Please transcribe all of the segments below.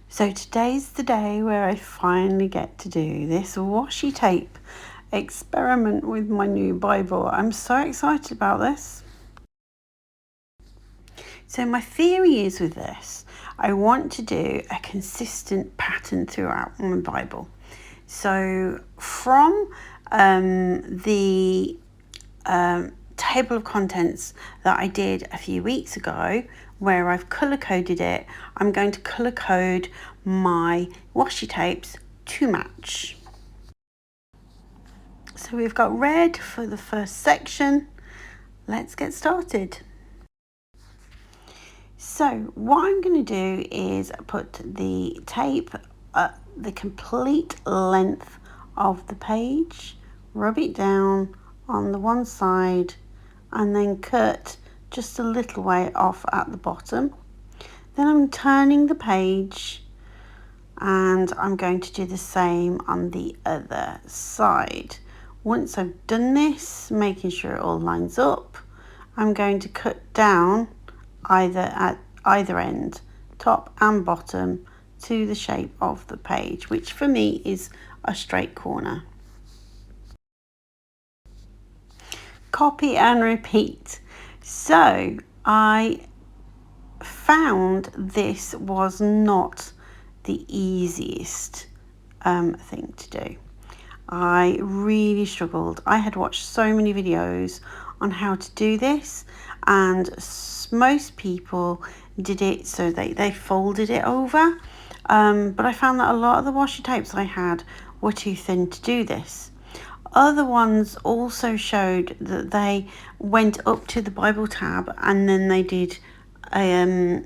So today's the day where I finally get to do this washi tape experiment with my new Bible. I'm so excited about this. So my theory is with this, I want to do a consistent pattern throughout my Bible. So from the table of contents that I did a few weeks ago, where I've colour coded it, I'm going to colour code my washi tapes to match. So we've got red for the first section. Let's get started. So what I'm going to do is put the tape at the complete length of the page, rub it down on the one side, and then cut just a little way off at the bottom. Then I'm turning the page and I'm going to do the same on the other side. Once I've done this, making sure it all lines up, I'm going to cut down at either end, top and bottom, to the shape of the page, which for me is a straight corner. Copy and repeat. So I found this was not the easiest thing to do. I really struggled. I had watched so many videos on how to do this, and most people did it so they folded it over, but I found that a lot of the washi tapes I had were too thin to do this. Other ones also showed that they went up to the Bible tab and then they did either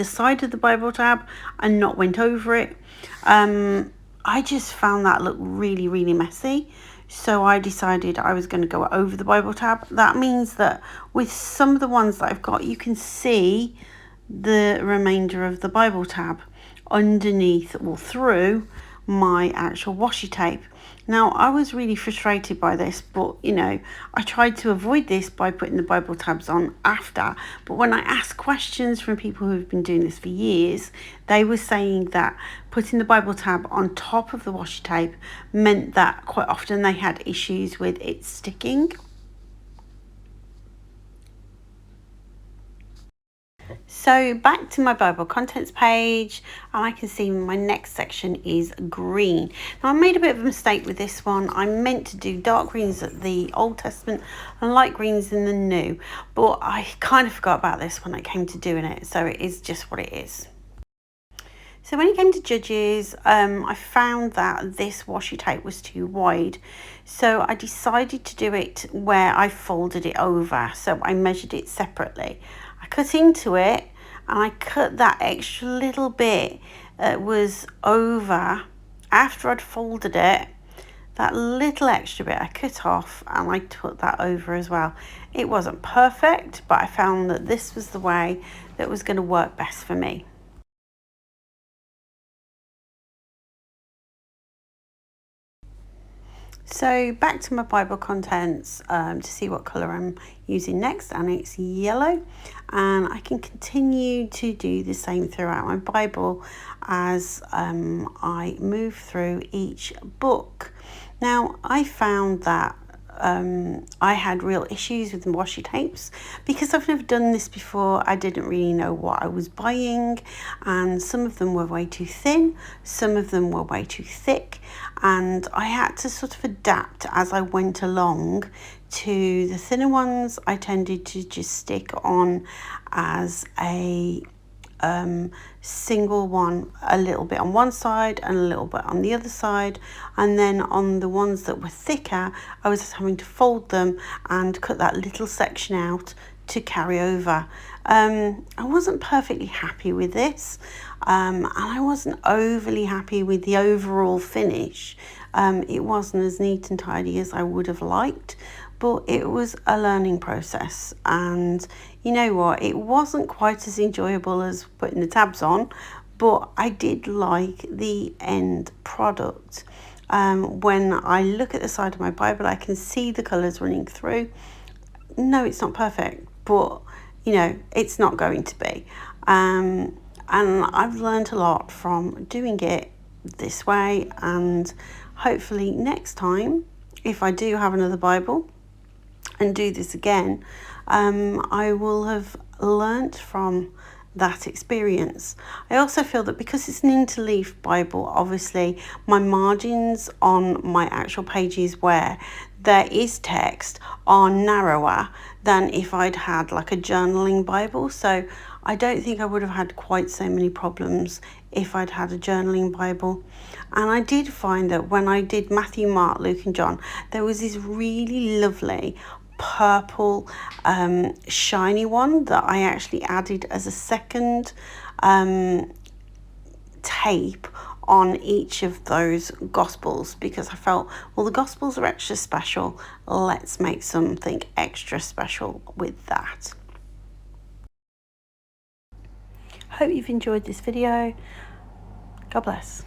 side of the Bible tab and not went over it. I just found that look really, really messy. So I decided I was going to go over the Bible tab. That means that with some of the ones that I've got, you can see the remainder of the Bible tab underneath or through my actual washi tape. Now, I was really frustrated by this, but I tried to avoid this by putting the Bible tabs on after. But when I asked questions from people who've been doing this for years, they were saying that putting the Bible tab on top of the washi tape meant that quite often they had issues with it sticking. So back to my Bible contents page, and I can see my next section is green. Now I made a bit of a mistake with this one. I meant to do dark greens at the Old Testament and light greens in the New, but I kind of forgot about this when it came to doing it, so it is just what it is. So when it came to Judges, I found that this washi tape was too wide. So I decided to do it where I folded it over. So I measured it separately. I cut into it and I cut that extra little bit that was over after I'd folded it. That little extra bit I cut off and I put that over as well. It wasn't perfect, but I found that this was the way that was going to work best for me. So back to my Bible contents to see what colour I'm using next, and it's yellow, and I can continue to do the same throughout my Bible as I move through each book. Now I found that I had real issues with the washi tapes because I've never done this before. I didn't really know what I was buying, and some of them were way too thin, some of them were way too thick, and I had to sort of adapt as I went along. To the thinner ones, I tended to just stick on as a single one, a little bit on one side and a little bit on the other side, and then on the ones that were thicker I was having to fold them and cut that little section out to carry over. I wasn't perfectly happy with this, and I wasn't overly happy with the overall finish. It wasn't as neat and tidy as I would have liked, but it was a learning process, and you know what, it wasn't quite as enjoyable as putting the tabs on, but I did like the end product. When I look at the side of my Bible, I can see the colours running through. No, it's not perfect, but it's not going to be. and I've learned a lot from doing it this way, and hopefully next time, if I do have another Bible and do this again, I will have learnt from that experience. I also feel that because it's an interleaf Bible, obviously my margins on my actual pages where there is text are narrower than if I'd had like a journaling Bible. So I don't think I would have had quite so many problems if I'd had a journaling Bible. And I did find that when I did Matthew, Mark, Luke and John, there was this really lovely purple shiny one that I actually added as a second tape on each of those Gospels, because I felt, well, the Gospels are extra special, let's make something extra special with that. Hope you've enjoyed this video. God bless.